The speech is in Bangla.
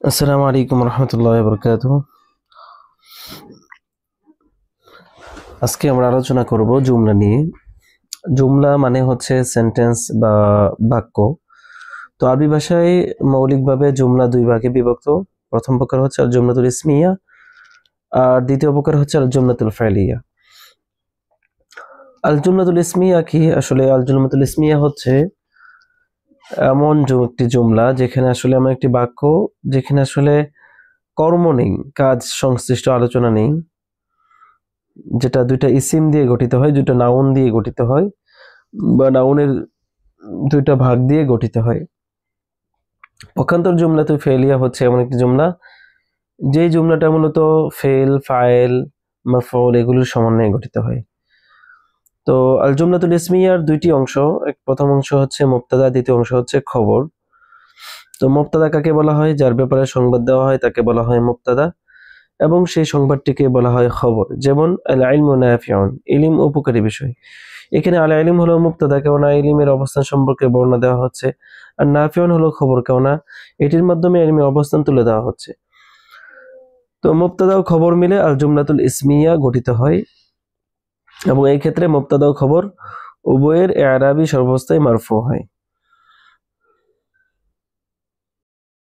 আসসালামু আলাইকুম রহমতুল্লাহি ওয়া বারাকাতুহু। আজকে আমরা আলোচনা করব জুমলা নিয়ে। জুমলা মানে হচ্ছে সেন্টেন্স বা বাক্য। তো আরবি ভাষায় মৌলিকভাবে জুমলা দুই ভাগে বিভক্ত। প্রথম প্রকার হচ্ছে আল জুমলাতুল ইসমিয়া, আর দ্বিতীয় প্রকার হচ্ছে আল জুমলাতুল ফাইলিয়া। আল জুমলাতুল ইসমিয়া কি? আসলে আল জুমলাতুল ইসমিয়া হচ্ছে এমন একটি জুমলা যেখানে আসলে আমার একটি বাক্য, যেখানে আসলে কর্ম নেই, কাজ সংশ্লিষ্ট আলোচনা নেই, যেটা দুইটা ইসিম দিয়ে গঠিত হয়, দুইটা নাউন দিয়ে গঠিত হয়, বা নাউনের দুইটা ভাগ দিয়ে গঠিত হয়। পক্ষান্তর জুমলাতুল ফেলিয়া হচ্ছে এমন একটি জুমলা যেই জুমলাটা মূলত ফেল, ফাইল, মাফউল এগুলোর সমন্বয়ে গঠিত হয়। তো আল জুমলাতুল ইসমিয়ার দুইটি অংশ, প্রথম অংশ হচ্ছে মুবতাদা, দ্বিতীয় অংশ হচ্ছে খবর। তো মুবতাদা কাকে বলা হয়? যার ব্যাপারে সংবাদ দেওয়া হয় তাকে বলা হয় মুবতাদা, এবং সেই সংবাদটিকে বলা হয় খবর। যেমন আল ইলমু নাফিউন, ইলম উপকারী বিষয়। এখানে আল ইলম হলো মুবতাদা, কেননা ইলমের অবস্থান সম্পর্কে বর্ণনা দেওয়া হচ্ছে, আর নাফিউন হলো খবর, কেননা এটির মাধ্যমে ইলমের অবস্থান তুলে দেওয়া হচ্ছে। তো মুবতাদা ও খবর মিলে আল জুমলাতুল ইসমিয়া গঠিত হয়, এবং এই ক্ষেত্রে মুবতাদা ও খবর উভয়ের ইআরাবি সর্বাবস্থায় মারফু হয়।